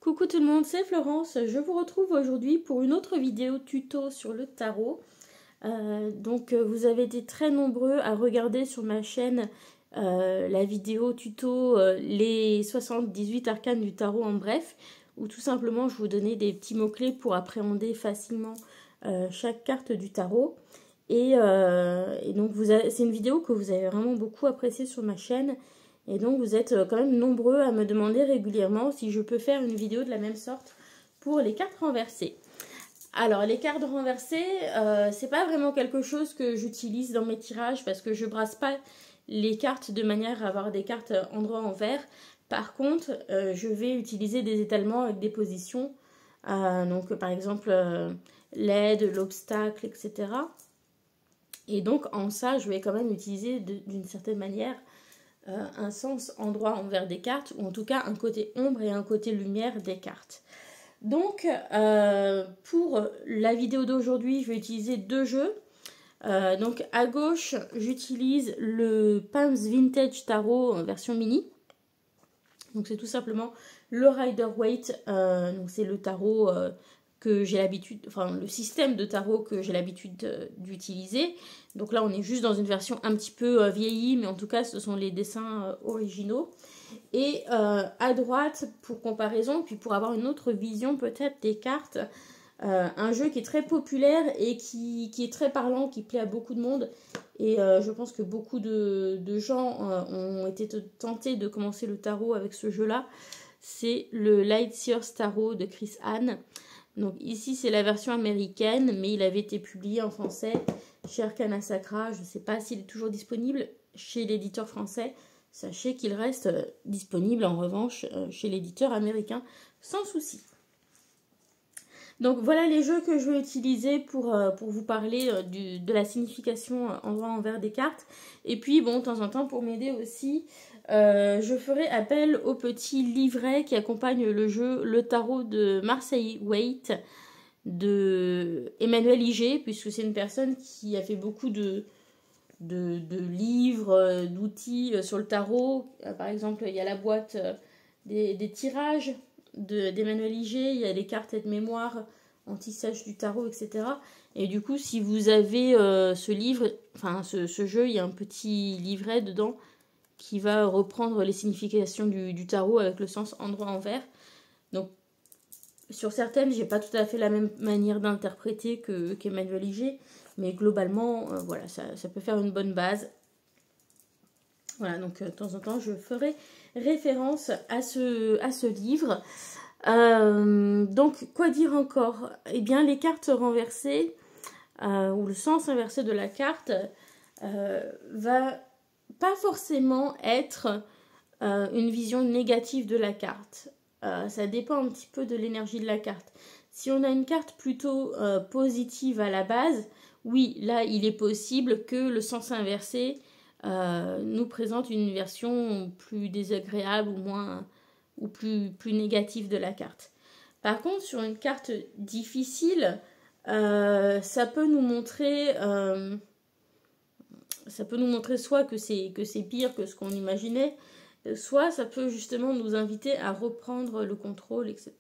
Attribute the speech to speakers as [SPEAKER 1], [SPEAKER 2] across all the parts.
[SPEAKER 1] Coucou tout le monde, c'est Florence. Je vous retrouve aujourd'hui pour une autre vidéo tuto sur le tarot. Vous avez été très nombreux à regarder sur ma chaîne la vidéo tuto les 78 arcanes du tarot en bref, où tout simplement je vous donnais des petits mots-clés pour appréhender facilement chaque carte du tarot. C'est une vidéo que vous avez vraiment beaucoup appréciée sur ma chaîne. Et donc vous êtes quand même nombreux à me demander régulièrement si je peux faire une vidéo de la même sorte pour les cartes renversées. Alors les cartes renversées, c'est pas vraiment quelque chose que j'utilise dans mes tirages parce que je brasse pas les cartes de manière à avoir des cartes endroit envers. Par contre, je vais utiliser des étalements avec des positions. Par exemple l'aide, l'obstacle, etc. Et donc en ça, je vais quand même utiliser d'une certaine manière un sens endroit envers des cartes, ou en tout cas un côté ombre et un côté lumière des cartes. Donc pour la vidéo d'aujourd'hui, je vais utiliser deux jeux. Donc à gauche, j'utilise le Palms Vintage Tarot en version mini. Donc c'est tout simplement le Rider-Waite, donc c'est le tarot que j'ai l'habitude, enfin le système de tarot que j'ai l'habitude d'utiliser. Donc là on est juste dans une version un petit peu vieillie, mais en tout cas ce sont les dessins originaux. Et à droite, pour comparaison, puis pour avoir une autre vision peut-être des cartes, un jeu qui est très populaire et qui est très parlant, qui plaît à beaucoup de monde. Et je pense que beaucoup de gens ont été tentés de commencer le tarot avec ce jeu-là. C'est le Lightyear's Tarot de Chris Hahn. Donc ici c'est la version américaine, mais il avait été publié en français chez Arcana Sacra. Je ne sais pas s'il est toujours disponible chez l'éditeur français. Sachez qu'il reste disponible en revanche chez l'éditeur américain sans souci. Donc voilà les jeux que je vais utiliser pour vous parler de la signification endroit envers des cartes. Et puis bon, de temps en temps pour m'aider aussi, je ferai appel au petit livret qui accompagne le jeu Le Tarot de Marseille Waite de Emmanuel Iger, puisque c'est une personne qui a fait beaucoup de livres, d'outils sur le tarot. Par exemple, il y a la boîte des tirages d'Emmanuel Iger, il y a les cartes aide-mémoire, anti-sèche du tarot, etc. Et du coup, si vous avez ce livre, enfin ce jeu, il y a un petit livret dedans qui va reprendre les significations du tarot avec le sens endroit envers. Donc, sur certaines, j'ai pas tout à fait la même manière d'interpréter qu'Emmanuel Iger, mais globalement, voilà, ça peut faire une bonne base. Voilà, donc de temps en temps, je ferai référence à ce livre. Donc, quoi dire encore? Eh bien, les cartes renversées, ou le sens inversé de la carte, va pas forcément être une vision négative de la carte. Ça dépend un petit peu de l'énergie de la carte. Si on a une carte plutôt positive à la base, oui, là, il est possible que le sens inversé nous présente une version plus désagréable ou plus négative de la carte. Par contre, sur une carte difficile, ça peut nous montrer soit que c'est pire que ce qu'on imaginait, soit ça peut justement nous inviter à reprendre le contrôle, etc.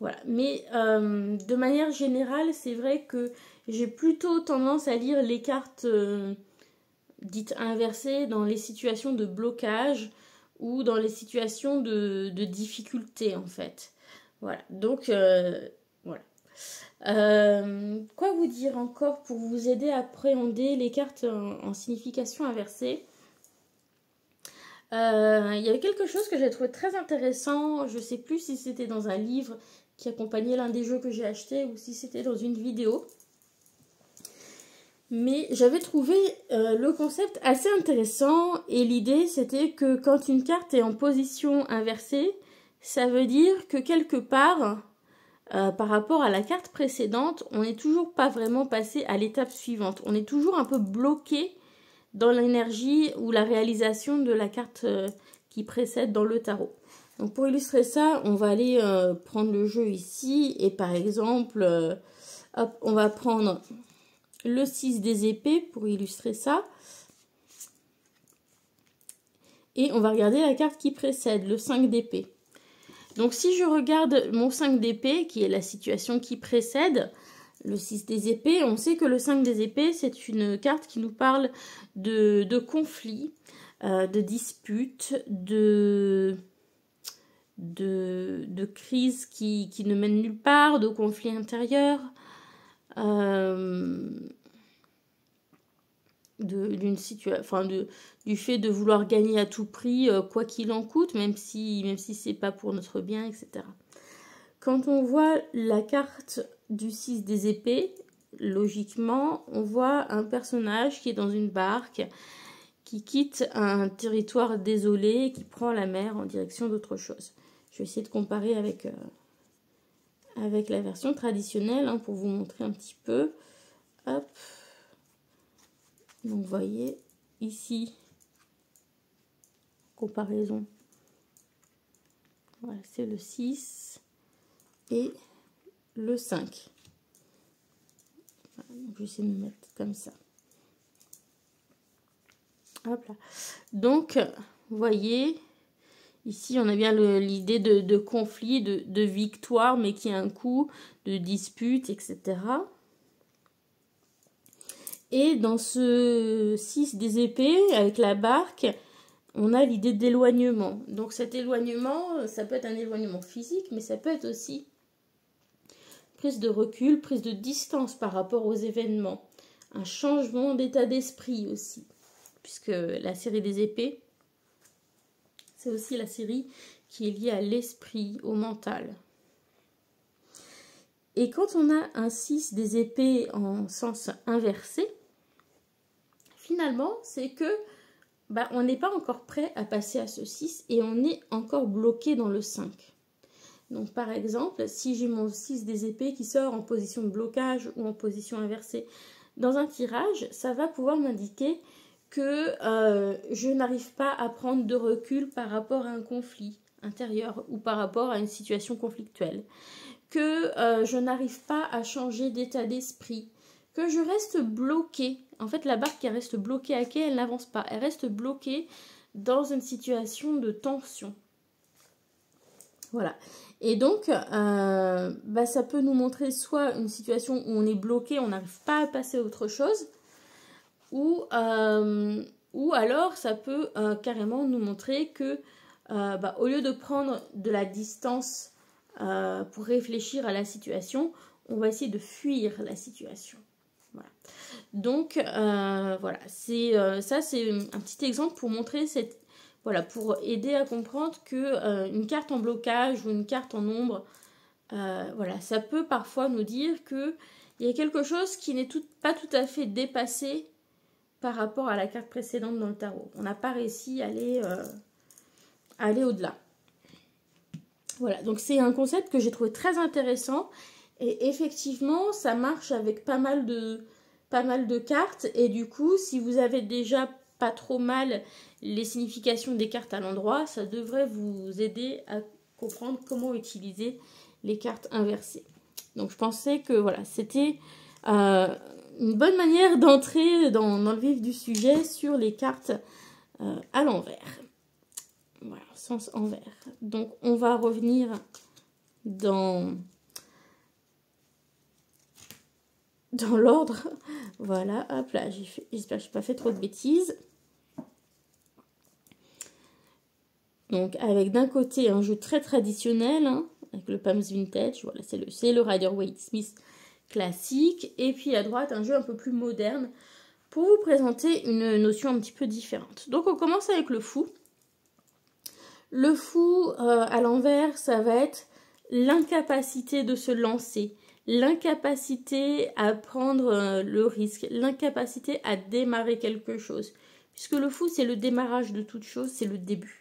[SPEAKER 1] Voilà. Mais de manière générale, c'est vrai que j'ai plutôt tendance à lire les cartes dites inversées dans les situations de blocage ou dans les situations de difficulté, en fait. Voilà. Donc, voilà. Quoi vous dire encore pour vous aider à appréhender les cartes en signification inversée? Il y avait quelque chose que j'ai trouvé très intéressant. Je ne sais plus si c'était dans un livre qui accompagnait l'un des jeux que j'ai acheté ou si c'était dans une vidéo. Mais j'avais trouvé le concept assez intéressant et l'idée c'était que quand une carte est en position inversée, ça veut dire que quelque part, par rapport à la carte précédente, on n'est toujours pas vraiment passé à l'étape suivante. On est toujours un peu bloqué dans l'énergie ou la réalisation de la carte qui précède dans le tarot. Donc pour illustrer ça, on va aller prendre le jeu ici et par exemple, hop, on va prendre le 6 des épées pour illustrer ça. Et on va regarder la carte qui précède, le 5 d'épée. Donc si je regarde mon 5 d'épée, qui est la situation qui précède le 6 des épées, on sait que le 5 des épées, c'est une carte qui nous parle de conflits, de disputes, de crises qui ne mènent nulle part, de conflits intérieurs, du fait de vouloir gagner à tout prix, quoi qu'il en coûte, même si c'est pas pour notre bien, etc. Quand on voit la carte du 6 des épées, logiquement, on voit un personnage qui est dans une barque, qui quitte un territoire désolé, qui prend la mer en direction d'autre chose. Je vais essayer de comparer avec la version traditionnelle, hein, pour vous montrer un petit peu. Hop. Donc, vous voyez, ici, comparaison. Voilà, c'est le 6 et le 5. Voilà, donc, je vais essayer de me mettre comme ça. Hop là. Donc, vous voyez, ici, on a bien l'idée de conflit, de victoire, mais qui a un coup, de dispute, etc. Et dans ce 6 des épées, avec la barque, on a l'idée d'éloignement. Donc cet éloignement, ça peut être un éloignement physique, mais ça peut être aussi prise de recul, prise de distance par rapport aux événements. Un changement d'état d'esprit aussi. Puisque la série des épées, c'est aussi la série qui est liée à l'esprit, au mental. Et quand on a un 6 des épées en sens inversé, finalement, c'est que on n'est pas encore prêt à passer à ce 6 et on est encore bloqué dans le 5. Donc par exemple, si j'ai mon 6 des épées qui sort en position de blocage ou en position inversée dans un tirage, ça va pouvoir m'indiquer que je n'arrive pas à prendre de recul par rapport à un conflit intérieur ou par rapport à une situation conflictuelle, que je n'arrive pas à changer d'état d'esprit, que je reste bloquée. En fait, la barque, elle reste bloquée à quai, elle n'avance pas. Elle reste bloquée dans une situation de tension. Voilà. Et donc, ça peut nous montrer soit une situation où on est bloqué, on n'arrive pas à passer à autre chose, ou alors ça peut carrément nous montrer que au lieu de prendre de la distance pour réfléchir à la situation, on va essayer de fuir la situation. Voilà. Donc voilà, ça c'est un petit exemple pour montrer pour aider à comprendre que une carte en blocage ou une carte en ombre, ça peut parfois nous dire que il y a quelque chose qui n'est pas tout à fait dépassé par rapport à la carte précédente dans le tarot. On n'a pas réussi à aller au-delà. Voilà, donc c'est un concept que j'ai trouvé très intéressant. Et effectivement, ça marche avec pas mal de cartes. Et du coup, si vous avez déjà pas trop mal les significations des cartes à l'endroit, ça devrait vous aider à comprendre comment utiliser les cartes inversées. Donc je pensais que voilà, c'était une bonne manière d'entrer dans le vif du sujet sur les cartes à l'envers. Voilà, sens envers. Donc on va revenir dans l'ordre. Voilà, hop là, j'espère que je n'ai pas fait trop de bêtises. Donc avec d'un côté un jeu très traditionnel, hein, avec le Palms Vintage, voilà, c'est le Rider-Waite-Smith classique. Et puis à droite, un jeu un peu plus moderne pour vous présenter une notion un petit peu différente. Donc on commence avec le fou. Le fou à l'envers, ça va être l'incapacité de se lancer, l'incapacité à prendre le risque, l'incapacité à démarrer quelque chose. Puisque le fou, c'est le démarrage de toute chose, c'est le début.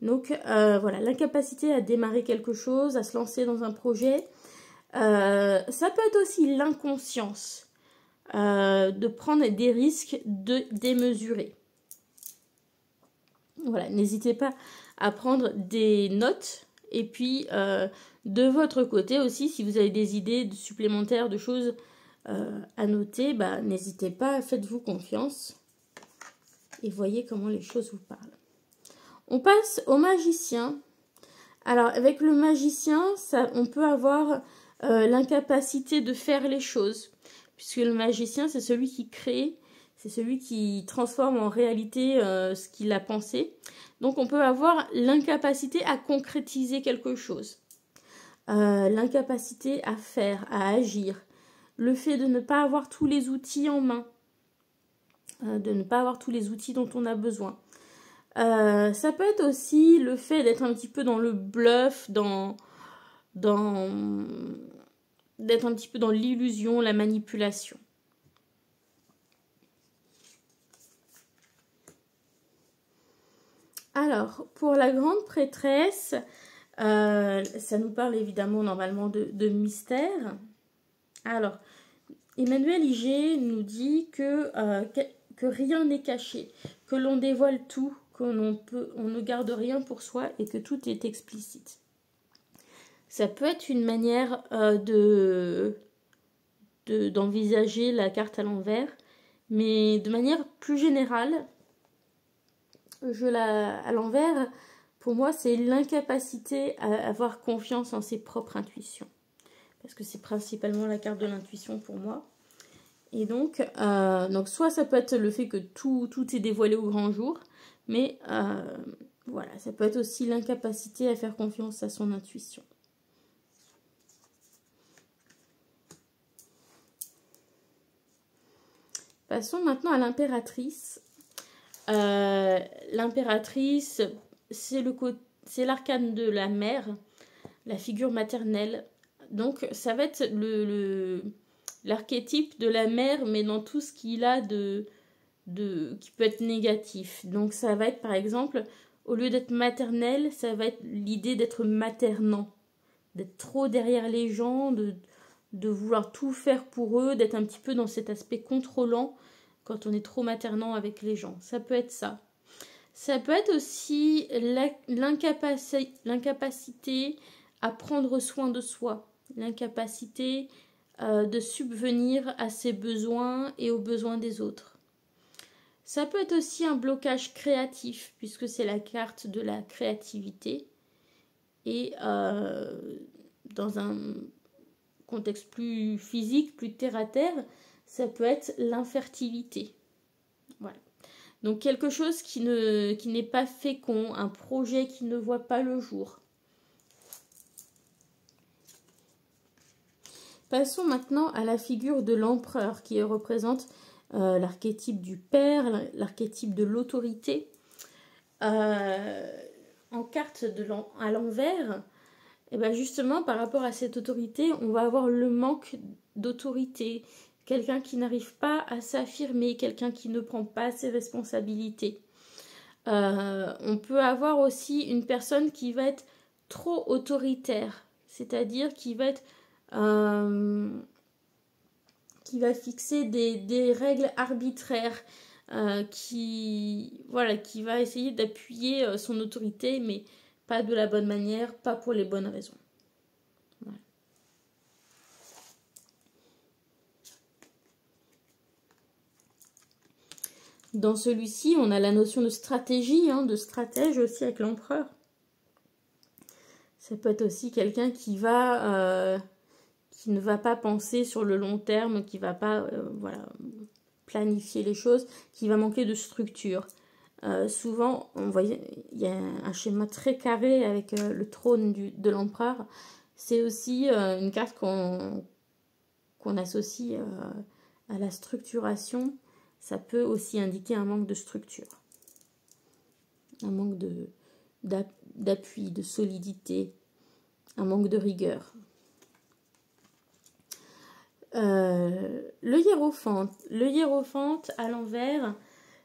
[SPEAKER 1] Donc voilà, l'incapacité à démarrer quelque chose, à se lancer dans un projet. Ça peut être aussi l'inconscience de prendre des risques démesurés. Voilà, n'hésitez pas à prendre des notes. Et puis, de votre côté aussi, si vous avez des idées supplémentaires de choses à noter, n'hésitez pas, faites-vous confiance. Et voyez comment les choses vous parlent. On passe au magicien Alors, avec le magicien, on peut avoir l'incapacité de faire les choses. Puisque le magicien, c'est celui qui crée, c'est celui qui transforme en réalité ce qu'il a pensé. Donc, on peut avoir l'incapacité à concrétiser quelque chose. L'incapacité à faire, à agir. Le fait de ne pas avoir tous les outils en main. De ne pas avoir tous les outils dont on a besoin. Ça peut être aussi le fait d'être un petit peu dans le bluff, d'être un petit peu dans l'illusion, la manipulation. Alors, pour la grande prêtresse, ça nous parle évidemment normalement de mystère. Alors, Emmanuel Iger nous dit que rien n'est caché, que l'on dévoile tout, on ne garde rien pour soi et que tout est explicite. Ça peut être une manière d'envisager la carte à l'envers, mais de manière plus générale, à l'envers, pour moi, c'est l'incapacité à avoir confiance en ses propres intuitions. Parce que c'est principalement la carte de l'intuition pour moi. Et donc soit ça peut être le fait que tout est dévoilé au grand jour, mais voilà, ça peut être aussi l'incapacité à faire confiance à son intuition. Passons maintenant à l'impératrice. L'impératrice, c'est l'arcane de la mère, la figure maternelle. Donc ça va être l'archétype de la mère, mais dans tout ce qu'il a qui peut être négatif. Donc ça va être par exemple, au lieu d'être maternelle, ça va être l'idée d'être maternant, d'être trop derrière les gens, de vouloir tout faire pour eux, d'être un petit peu dans cet aspect contrôlant quand on est trop maternant avec les gens. Ça peut être ça. Ça peut être aussi l'incapacité à prendre soin de soi, l'incapacité de subvenir à ses besoins et aux besoins des autres. Ça peut être aussi un blocage créatif, puisque c'est la carte de la créativité. Et dans un contexte plus physique, plus terre-à-terre, ça peut être l'infertilité. Voilà. Donc quelque chose qui n'est pas fécond, un projet qui ne voit pas le jour. Passons maintenant à la figure de l'empereur qui représente l'archétype du père, l'archétype de l'autorité. En carte à l'envers, et bien justement par rapport à cette autorité, on va avoir le manque d'autorité. Quelqu'un qui n'arrive pas à s'affirmer, quelqu'un qui ne prend pas ses responsabilités. On peut avoir aussi une personne qui va être trop autoritaire, c'est-à-dire qui va fixer des règles arbitraires, qui va essayer d'appuyer son autorité, mais pas de la bonne manière, pas pour les bonnes raisons. Voilà. Dans celui-ci, on a la notion de stratégie, de stratège aussi avec l'empereur. Ça peut être aussi quelqu'un qui ne va pas penser sur le long terme, qui ne va pas planifier les choses, qui va manquer de structure. Souvent, on voit, il y a un schéma très carré avec le trône de l'empereur. C'est aussi une carte qu'on associe à la structuration. Ça peut aussi indiquer un manque de structure, un manque d'appui, de solidité, un manque de rigueur. Le hiérophante à l'envers,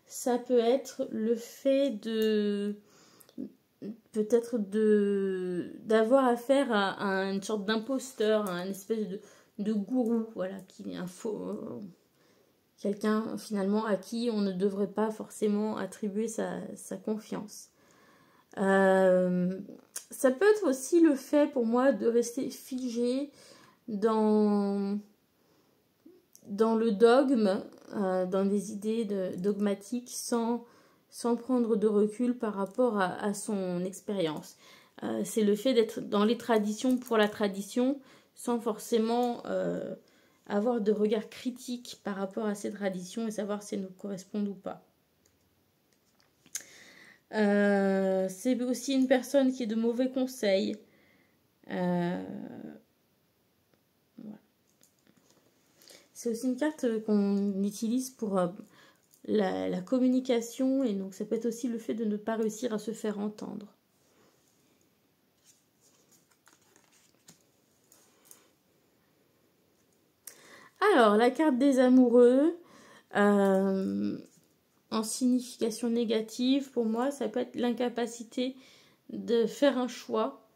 [SPEAKER 1] ça peut être le fait d'avoir affaire à une sorte d'imposteur, à une espèce de gourou, voilà, qui est un faux, quelqu'un finalement à qui on ne devrait pas forcément attribuer sa confiance. Ça peut être aussi le fait pour moi de rester figé dans le dogme, dans des idées dogmatiques sans prendre de recul par rapport à son expérience. C'est le fait d'être dans les traditions pour la tradition, sans forcément avoir de regard critique par rapport à ces traditions et savoir si elles nous correspondent ou pas. C'est aussi une personne qui est de mauvais conseils. Voilà. C'est aussi une carte qu'on utilise pour la communication, et donc ça peut être aussi le fait de ne pas réussir à se faire entendre. Alors, la carte des amoureux, en signification négative, pour moi, ça peut être l'incapacité de faire un choix,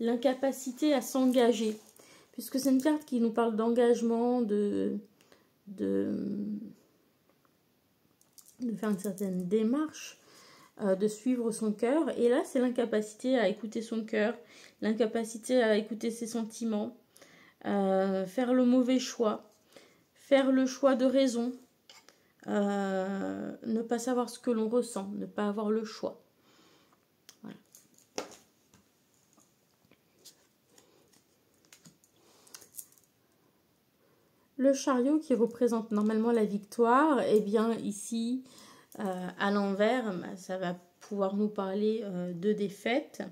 [SPEAKER 1] l'incapacité à s'engager, puisque c'est une carte qui nous parle d'engagement, de faire une certaine démarche, de suivre son cœur. Et là, c'est l'incapacité à écouter son cœur, l'incapacité à écouter ses sentiments, faire le mauvais choix, faire le choix de raison, ne pas savoir ce que l'on ressent, ne pas avoir le choix. Voilà. Le chariot qui représente normalement la victoire, et bien ici, à l'envers, ça va pouvoir nous parler de défaite.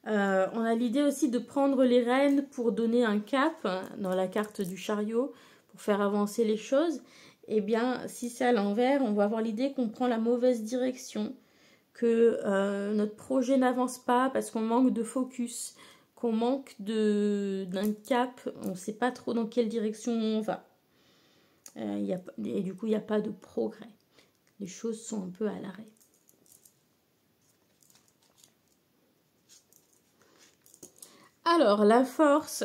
[SPEAKER 1] On a l'idée aussi de prendre les rênes pour donner un cap dans la carte du chariot, pour faire avancer les choses. Et bien, si c'est à l'envers, on va avoir l'idée qu'on prend la mauvaise direction, que notre projet n'avance pas parce qu'on manque de focus, qu'on manque d'un cap, on ne sait pas trop dans quelle direction on va. Et du coup, il n'y a pas de progrès. Les choses sont un peu à l'arrêt. Alors, la force,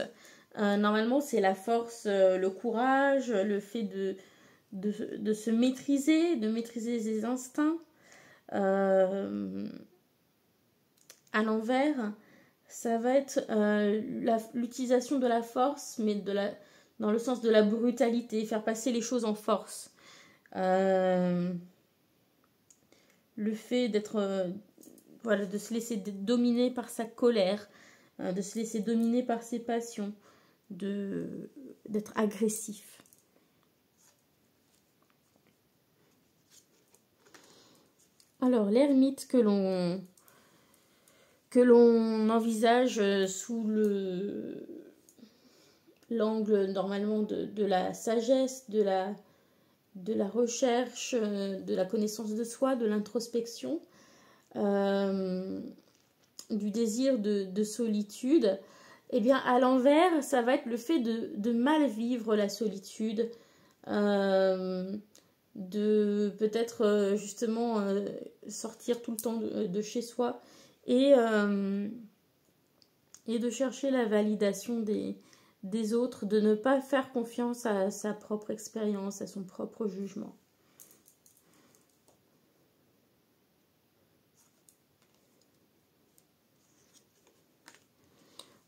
[SPEAKER 1] normalement, c'est la force, le courage, le fait de se maîtriser, de maîtriser ses instincts. À l'envers, ça va être l'utilisation de la force, mais dans le sens de la brutalité, faire passer les choses en force. Le fait d'être, voilà, de se laisser dominer par sa colère, de se laisser dominer par ses passions, d'être agressif. Alors, l'ermite que l'on envisage sous l'angle normalement de la sagesse, de la recherche, de la connaissance de soi, de l'introspection, du désir de solitude, eh bien à l'envers, ça va être le fait de mal vivre la solitude, de peut-être justement sortir tout le temps de chez soi et de chercher la validation des autres, de ne pas faire confiance à sa propre expérience, à son propre jugement.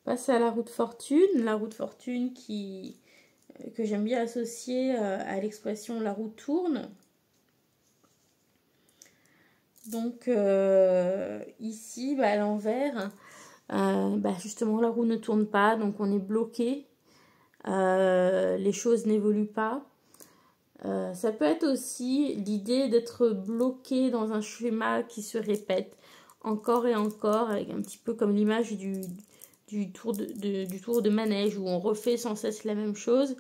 [SPEAKER 1] Passe à la roue de fortune. La roue de fortune que j'aime bien associer à l'expression la roue tourne. Donc ici, à l'envers, justement la roue ne tourne pas, donc on est bloqué. Les choses n'évoluent pas. Ça peut être aussi l'idée d'être bloqué dans un schéma qui se répète encore et encore, avec un petit peu comme l'image du tour de manège où on refait sans cesse la même chose.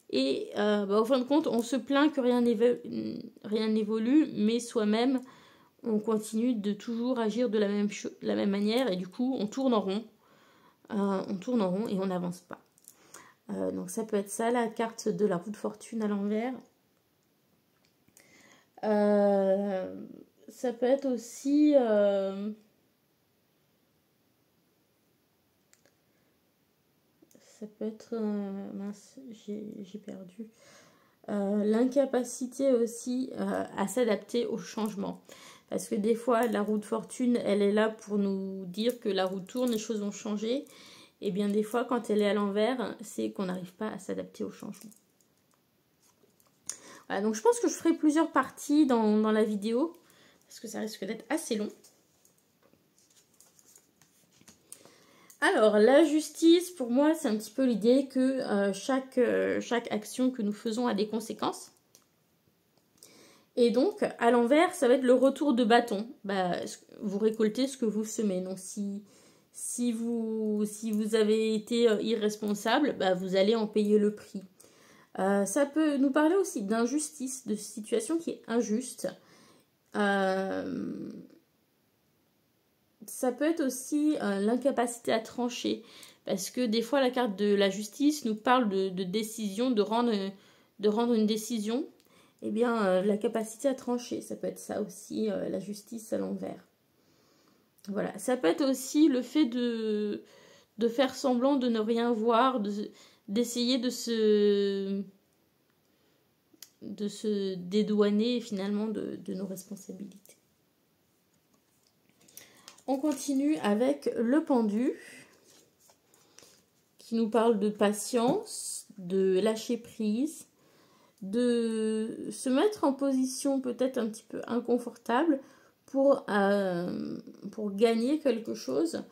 [SPEAKER 1] Et au fin de compte, on se plaint que rien n'évolue, mais soi-même, on continue de toujours agir de la même manière, et du coup, on tourne en rond. Et on n'avance pas. Donc ça peut être ça, la carte de la roue de fortune à l'envers. Ça peut être aussi... ça peut être... mince, j'ai perdu. L'incapacité aussi à s'adapter au changement. Parce que des fois, la roue de fortune, elle est là pour nous dire que la roue tourne, les choses ont changé. Et bien des fois, quand elle est à l'envers, c'est qu'on n'arrive pas à s'adapter au changement. Voilà, donc je pense que je ferai plusieurs parties dans la vidéo, parce que ça risque d'être assez long. Alors, la justice, pour moi, c'est un petit peu l'idée que chaque action que nous faisons a des conséquences. Et donc, à l'envers, ça va être le retour de bâton. Bah, vous récoltez ce que vous semez. Donc, si vous avez été irresponsable, bah, vous allez en payer le prix. Ça peut nous parler aussi d'injustice, de situation qui est injuste. Ça peut être aussi l'incapacité à trancher. Parce que des fois, la carte de la justice nous parle de décision, de rendre une décision. Eh bien, la capacité à trancher, ça peut être ça aussi, la justice à l'envers. Voilà, ça peut être aussi le fait de faire semblant de ne rien voir, d'essayer de se dédouaner finalement de nos responsabilités. On continue avec le pendu, qui nous parle de patience, de lâcher prise, de se mettre en position peut-être un petit peu inconfortable pour gagner quelque chose.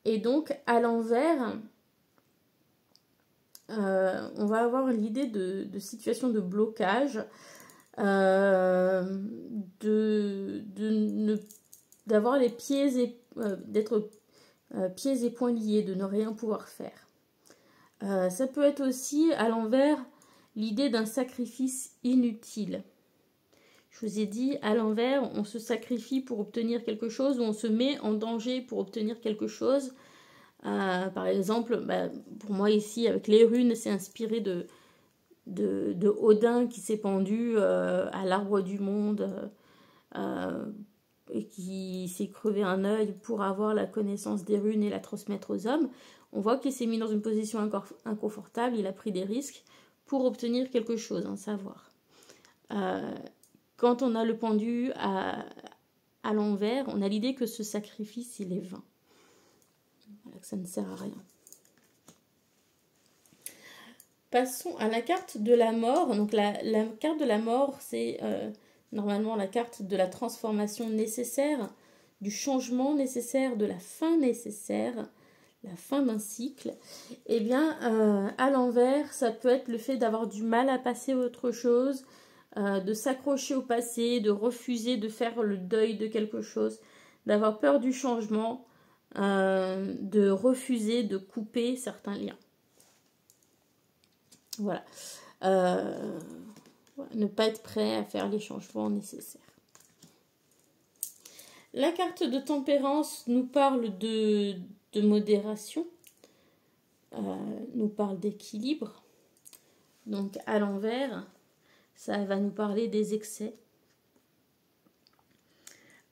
[SPEAKER 1] Et donc, à l'envers, on va avoir l'idée de situation de blocage, d'avoir les pieds d'être pieds et poings liés, de ne rien pouvoir faire. Ça peut être aussi, à l'envers, l'idée d'un sacrifice inutile. Je vous ai dit, à l'envers, on se sacrifie pour obtenir quelque chose, ou on se met en danger pour obtenir quelque chose. Par exemple, pour moi ici, avec les runes, c'est inspiré de Odin qui s'est pendu à l'arbre du monde et qui s'est crevé un œil pour avoir la connaissance des runes et la transmettre aux hommes. On voit qu'il s'est mis dans une position inconfortable, il a pris des risques pour obtenir quelque chose, un savoir. Quand on a le pendu à l'envers, on a l'idée que ce sacrifice, il est vain. Voilà, que ça ne sert à rien. Passons à la carte de la mort. Donc la carte de la mort, c'est normalement la carte de la transformation nécessaire, du changement nécessaire, de la fin nécessaire, la fin d'un cycle. Eh bien, à l'envers, ça peut être le fait d'avoir du mal à passer à autre chose, de s'accrocher au passé, de refuser de faire le deuil de quelque chose, d'avoir peur du changement, de refuser de couper certains liens. Voilà. Ne pas être prêt à faire les changements nécessaires. La carte de tempérance nous parle de modération, nous parle d'équilibre. Donc à l'envers, ça va nous parler des excès.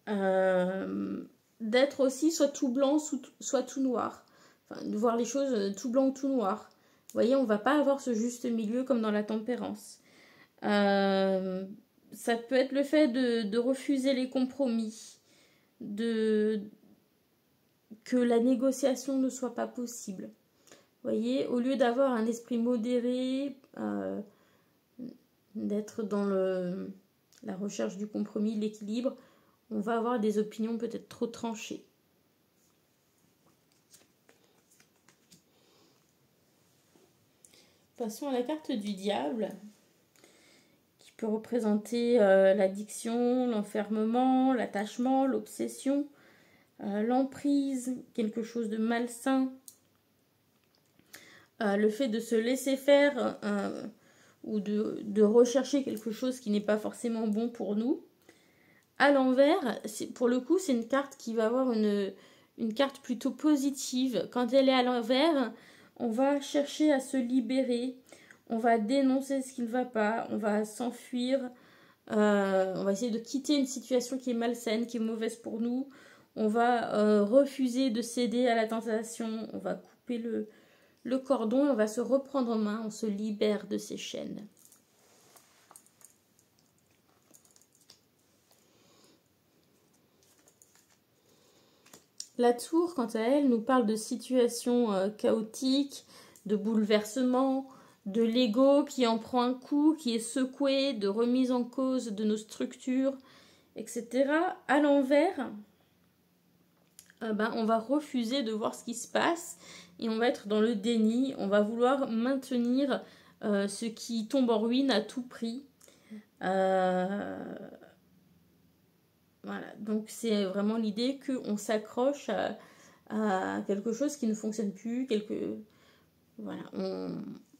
[SPEAKER 1] D'être aussi soit tout blanc, soit tout noir. Enfin, de voir les choses tout blanc ou tout noir. Vous voyez, on ne va pas avoir ce juste milieu comme dans la tempérance. Ça peut être le fait de refuser les compromis, que la négociation ne soit pas possible. Vous voyez, au lieu d'avoir un esprit modéré, d'être dans la recherche du compromis, l'équilibre, on va avoir des opinions peut-être trop tranchées. Passons à la carte du diable, qui peut représenter l'addiction, l'enfermement, l'attachement, l'obsession, l'emprise, quelque chose de malsain, le fait de se laisser faire ou de rechercher quelque chose qui n'est pas forcément bon pour nous. À l'envers, pour le coup, c'est une carte qui va avoir une carte plutôt positive. Quand elle est à l'envers, on va chercher à se libérer, on va dénoncer ce qui ne va pas, on va s'enfuir, on va essayer de quitter une situation qui est malsaine, qui est mauvaise pour nous, on va refuser de céder à la tentation, on va couper le cordon et on va se reprendre en main, on se libère de ces chaînes. La tour, quant à elle, nous parle de situations chaotiques, de bouleversements, de l'ego qui en prend un coup, qui est secoué, de remise en cause de nos structures etc. À l'envers, on va refuser de voir ce qui se passe et on va être dans le déni. On va vouloir maintenir ce qui tombe en ruine à tout prix. Voilà, donc c'est vraiment l'idée qu'on s'accroche à quelque chose qui ne fonctionne plus, voilà,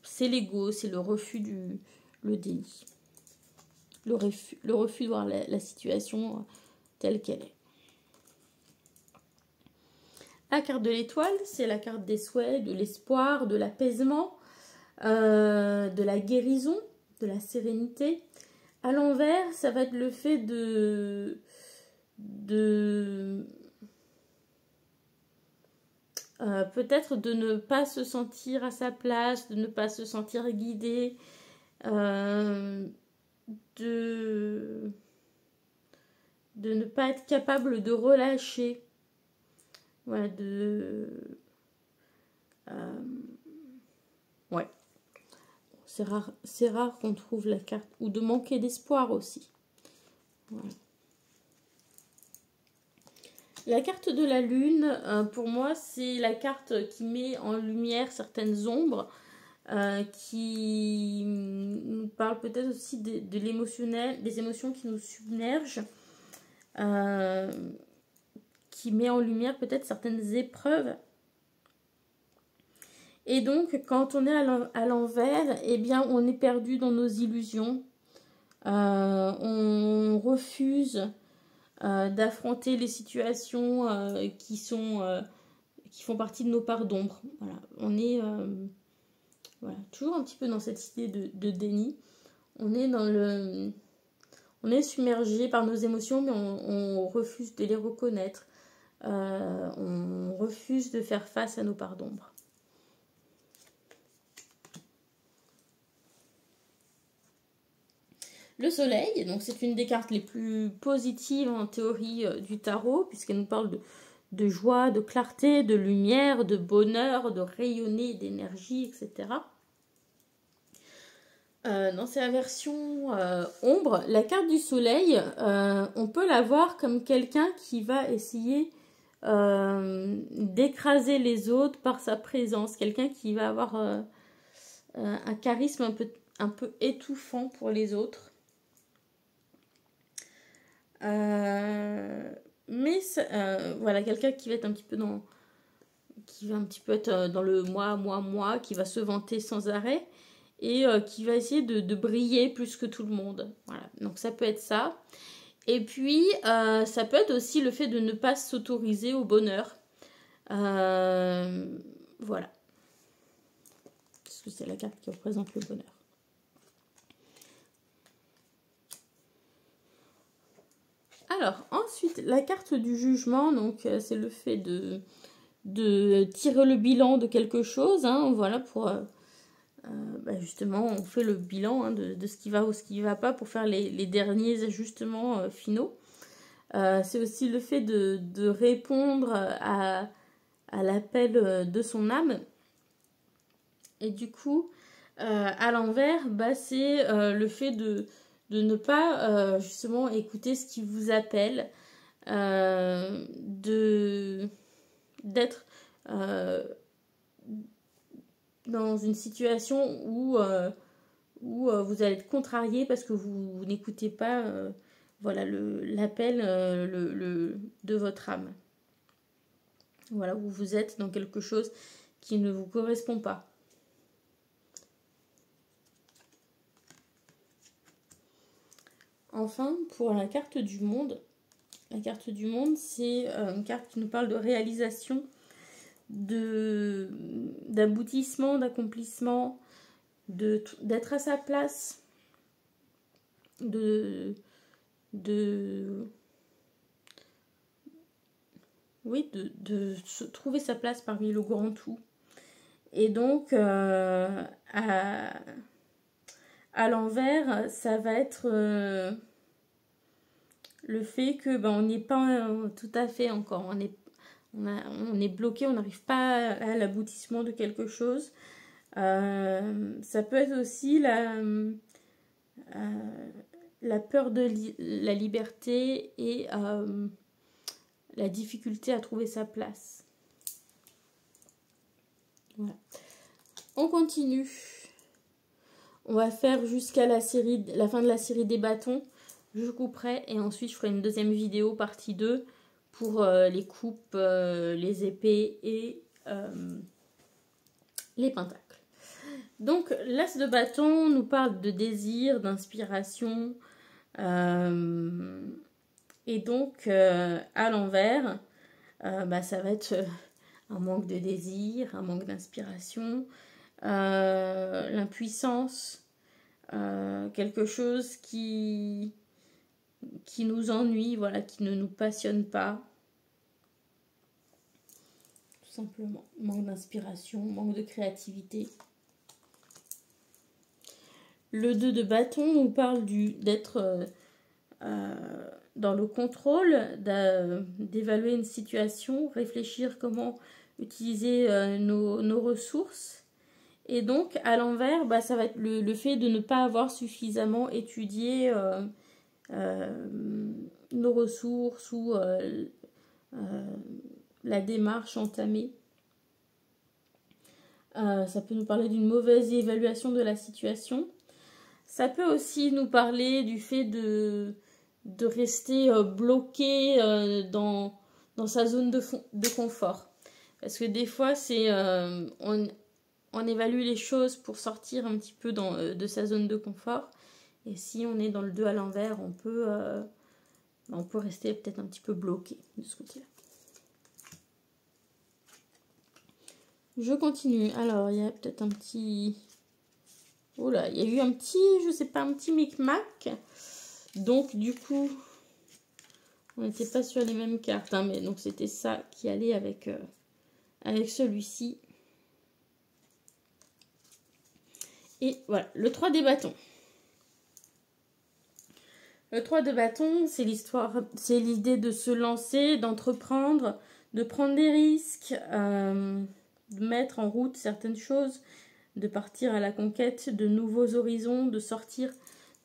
[SPEAKER 1] c'est l'ego, c'est le refus le déni, le refus de voir la situation telle qu'elle est. La carte de l'étoile, c'est la carte des souhaits, de l'espoir, de l'apaisement, de la guérison, de la sérénité. À l'envers, ça va être le fait peut-être de ne pas se sentir à sa place, de ne pas se sentir guidé, de ne pas être capable de relâcher. Voilà, ouais. C'est rare qu'on trouve la carte, ou de manquer d'espoir aussi. Voilà. La carte de la lune, pour moi, c'est la carte qui met en lumière certaines ombres, qui nous parle peut-être aussi de l'émotionnel, des émotions qui nous submergent, qui met en lumière peut-être certaines épreuves. Et donc, quand on est à l'envers, eh bien, on est perdu dans nos illusions. On refuse d'affronter les situations qui font partie de nos parts d'ombre. Voilà, on est voilà, toujours un petit peu dans cette idée de déni. On est submergé par nos émotions, mais on refuse de les reconnaître. On refuse de faire face à nos parts d'ombre. Le soleil, donc c'est une des cartes les plus positives en théorie du tarot, puisqu'elle nous parle de joie, de clarté, de lumière, de bonheur, de rayonner, d'énergie, etc. Dans sa version ombre, la carte du soleil, on peut la voir comme quelqu'un qui va essayer d'écraser les autres par sa présence, quelqu'un qui va avoir un charisme un peu étouffant pour les autres. Voilà, quelqu'un qui va être un petit peu être dans le moi, qui va se vanter sans arrêt et qui va essayer de briller plus que tout le monde. Voilà, donc ça peut être ça. Et puis, ça peut être aussi le fait de ne pas s'autoriser au bonheur. Voilà. Parce que c'est la carte qui représente le bonheur. Alors, ensuite, la carte du jugement, donc c'est le fait de tirer le bilan de quelque chose, hein, voilà, pour justement, on fait le bilan de ce qui va ou ce qui ne va pas pour faire les derniers ajustements finaux. C'est aussi le fait de répondre à l'appel de son âme. Et du coup, à l'envers, c'est le fait de ne pas justement écouter ce qui vous appelle, d'être dans une situation où vous allez être contrarié parce que vous n'écoutez pas voilà, l'appel de votre âme. Voilà, où vous êtes dans quelque chose qui ne vous correspond pas. Enfin, pour la carte du monde, c'est une carte qui nous parle de réalisation, d'aboutissement, d'accomplissement, d'être à sa place, de se trouver sa place parmi le grand tout. Et donc, à l'envers, ça va être le fait que on n'est pas tout à fait encore, on est bloqué, on n'arrive pas à l'aboutissement de quelque chose. Ça peut être aussi la peur de la liberté et la difficulté à trouver sa place. Voilà. On continue. On va faire jusqu'à la fin de la série des bâtons. Je couperai et ensuite je ferai une deuxième vidéo, partie 2, pour les coupes, les épées et les pentacles. Donc, l'as de bâton nous parle de désir, d'inspiration. Et donc, à l'envers, ça va être un manque de désir, un manque d'inspiration, l'impuissance, quelque chose qui nous ennuie, voilà, qui ne nous passionne pas. Tout simplement, manque d'inspiration, manque de créativité. Le 2 de bâton nous parle d'être dans le contrôle, d'évaluer une situation, réfléchir comment utiliser nos ressources. Et donc, à l'envers, ça va être le fait de ne pas avoir suffisamment étudié nos ressources ou la démarche entamée. Ça peut nous parler d'une mauvaise évaluation de la situation. Ça peut aussi nous parler du fait de rester bloqué dans sa zone de confort. Parce que des fois, on évalue les choses pour sortir un petit peu de sa zone de confort. Et si on est dans le 2 à l'envers, on peut rester peut-être un petit peu bloqué de ce côté-là. Je continue. Alors, il y a peut-être un petit... Oh là, il y a eu un petit, je sais pas, un petit micmac. Donc, du coup, on n'était pas sur les mêmes cartes. Hein, mais donc, c'était ça qui allait avec celui-ci. Et voilà, le 3 des bâtons. Le 3 de bâton, c'est l'idée de se lancer, d'entreprendre, de prendre des risques, de mettre en route certaines choses, de partir à la conquête de nouveaux horizons, de sortir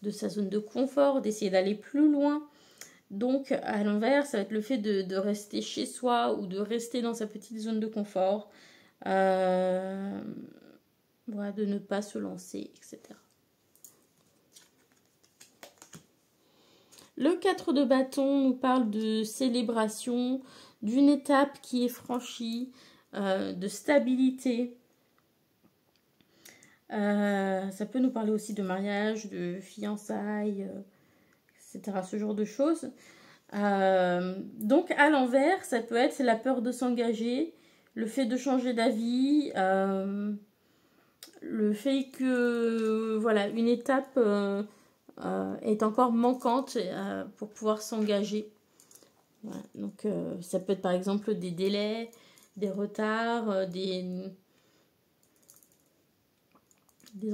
[SPEAKER 1] de sa zone de confort, d'essayer d'aller plus loin. Donc, à l'envers, ça va être le fait de rester chez soi ou de rester dans sa petite zone de confort, voilà, de ne pas se lancer, etc. Le 4 de bâton nous parle de célébration, d'une étape qui est franchie, de stabilité. Ça peut nous parler aussi de mariage, de fiançailles, etc. Ce genre de choses. Donc à l'envers, ça peut être la peur de s'engager, le fait de changer d'avis, le fait que voilà, une étape est encore manquante pour pouvoir s'engager. Voilà, donc ça peut être par exemple des délais, des retards, des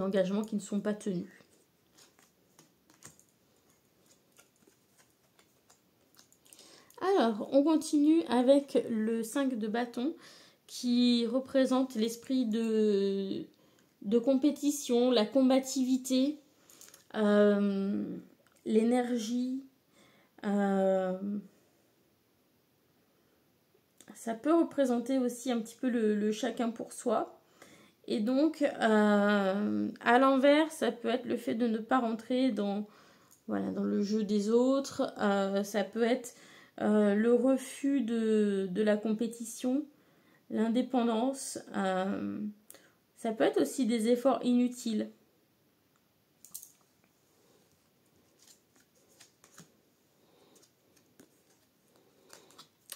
[SPEAKER 1] engagements qui ne sont pas tenus. Alors, on continue avec le 5 de bâton qui représente l'esprit de compétition, la combativité, l'énergie. Ça peut représenter aussi un petit peu le chacun pour soi. Et donc, à l'envers, ça peut être le fait de ne pas rentrer dans le jeu des autres. Ça peut être le refus de la compétition, l'indépendance. Ça peut être aussi des efforts inutiles.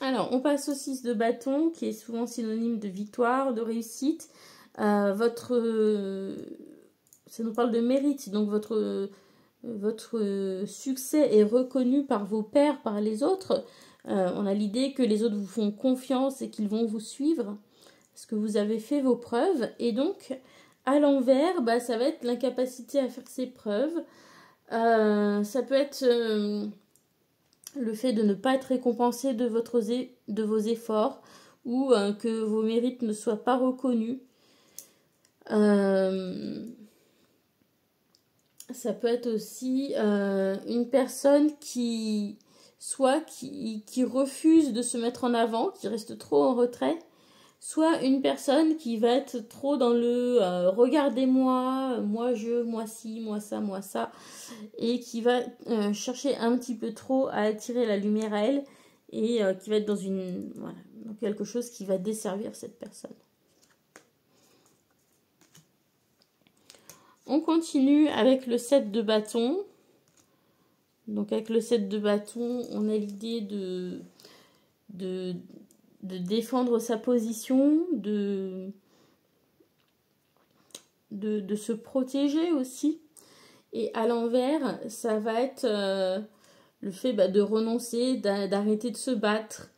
[SPEAKER 1] Alors, on passe au 6 de bâton, qui est souvent synonyme de victoire, de réussite. Ça nous parle de mérite, donc votre succès est reconnu par vos pairs, par les autres. On a l'idée que les autres vous font confiance et qu'ils vont vous suivre parce que vous avez fait vos preuves. Et donc, à l'envers, ça va être l'incapacité à faire ses preuves. Ça peut être le fait de ne pas être récompensé de vos efforts ou que vos mérites ne soient pas reconnus. Ça peut être aussi une personne qui refuse de se mettre en avant, qui reste trop en retrait, soit une personne qui va être trop dans le regardez-moi, moi je, moi ci, moi ça, et qui va chercher un petit peu trop à attirer la lumière à elle, et qui va être dans dans quelque chose qui va desservir cette personne. On continue avec le 7 de bâton. Donc avec le 7 de bâton, on a l'idée de défendre sa position, de se protéger aussi. Et à l'envers, ça va être le fait de renoncer, d'arrêter de se battre,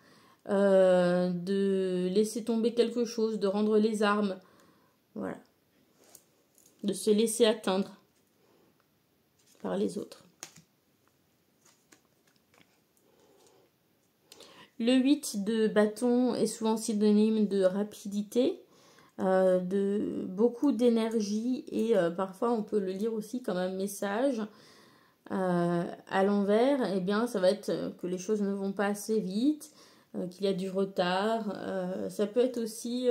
[SPEAKER 1] de laisser tomber quelque chose, de rendre les armes. Voilà. De se laisser atteindre par les autres. Le 8 de bâton est souvent synonyme de rapidité, de beaucoup d'énergie, et parfois on peut le lire aussi comme un message. À l'envers, eh bien, ça va être que les choses ne vont pas assez vite, qu'il y a du retard. Ça peut être aussi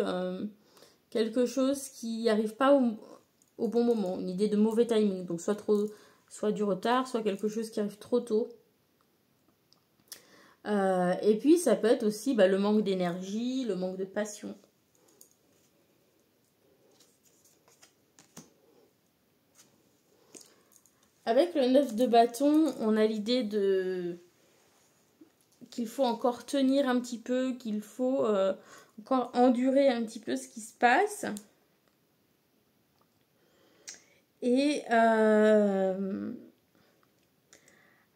[SPEAKER 1] quelque chose qui n'arrive pas au bon moment, une idée de mauvais timing, donc soit du retard, soit quelque chose qui arrive trop tôt. Et puis ça peut être aussi le manque d'énergie, le manque de passion. Avec le 9 de bâton, on a l'idée qu'il faut encore tenir un petit peu, qu'il faut encore endurer un petit peu ce qui se passe. Et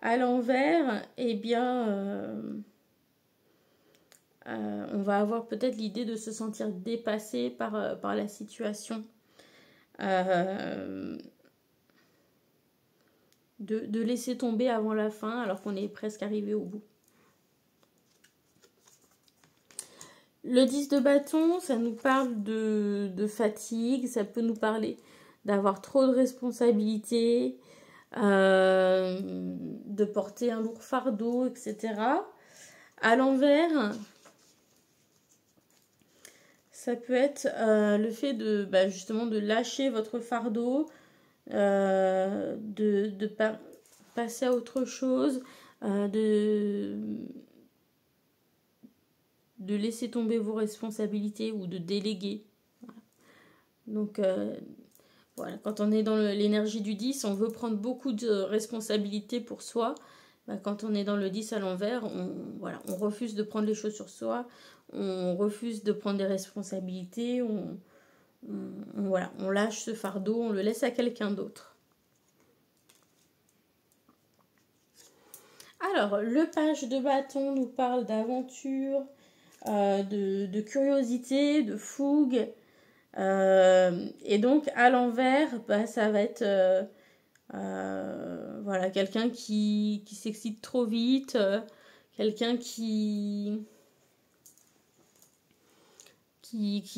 [SPEAKER 1] à l'envers, eh bien, on va avoir peut-être l'idée de se sentir dépassé par la situation. De laisser tomber avant la fin alors qu'on est presque arrivé au bout. Le 10 de bâton, ça nous parle de fatigue, ça peut nous parler d'avoir trop de responsabilités, de porter un lourd fardeau, etc. À l'envers, ça peut être le fait de justement de lâcher votre fardeau, de passer à autre chose, de laisser tomber vos responsabilités ou de déléguer. Voilà. Donc voilà, quand on est dans l'énergie du 10, on veut prendre beaucoup de responsabilités pour soi. Quand on est dans le 10 à l'envers, on refuse de prendre les choses sur soi, on refuse de prendre des responsabilités, on lâche ce fardeau, on le laisse à quelqu'un d'autre. Alors, le page de bâton nous parle d'aventure, de curiosité, de fougue. Et donc, à l'envers, ça va être voilà, quelqu'un qui s'excite trop vite, quelqu'un qui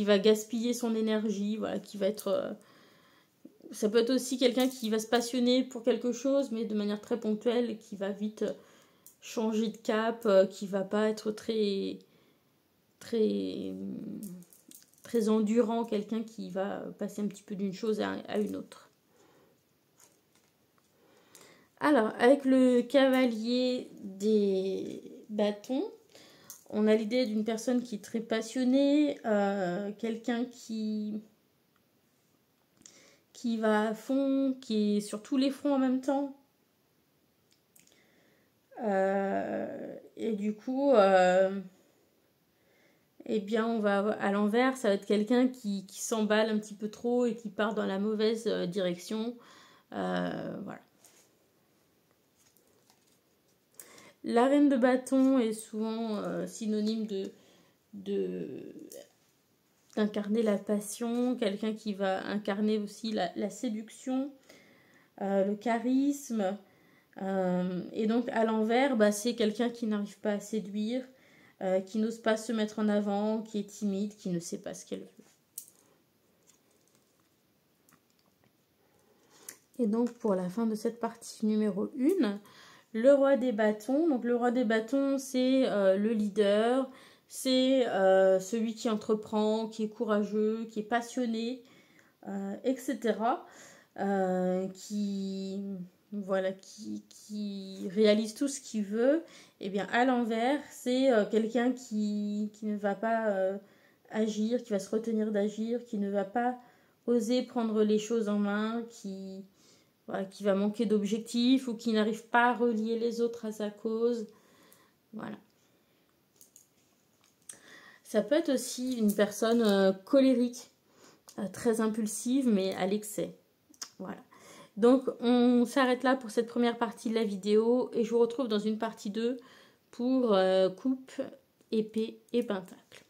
[SPEAKER 1] va gaspiller son énergie, voilà, qui va être... ça peut être aussi quelqu'un qui va se passionner pour quelque chose, mais de manière très ponctuelle, qui va vite changer de cap, qui va pas être très endurant, quelqu'un qui va passer un petit peu d'une chose à une autre. Alors, avec le cavalier des bâtons, on a l'idée d'une personne qui est très passionnée, quelqu'un qui va à fond, qui est sur tous les fronts en même temps. Et du coup, eh bien, on va à l'envers, ça va être quelqu'un qui s'emballe un petit peu trop et qui part dans la mauvaise direction. Voilà. La reine de bâton est souvent synonyme d'incarner la passion, quelqu'un qui va incarner aussi la séduction, le charisme. Et donc à l'envers, c'est quelqu'un qui n'arrive pas à séduire, qui n'ose pas se mettre en avant, qui est timide, qui ne sait pas ce qu'elle veut. Et donc pour la fin de cette partie numéro 1, le roi des bâtons. Donc le roi des bâtons, c'est le leader, c'est celui qui entreprend, qui est courageux, qui est passionné, etc. Voilà, qui réalise tout ce qu'il veut. Et bien à l'envers, c'est quelqu'un qui ne va pas agir, qui va se retenir d'agir, qui ne va pas oser prendre les choses en main, voilà, qui va manquer d'objectifs ou qui n'arrive pas à relier les autres à sa cause. Voilà. Ça peut être aussi une personne colérique, très impulsive, mais à l'excès. Voilà. Donc, on s'arrête là pour cette première partie de la vidéo et je vous retrouve dans une partie 2 pour coupe, épée et pentacle.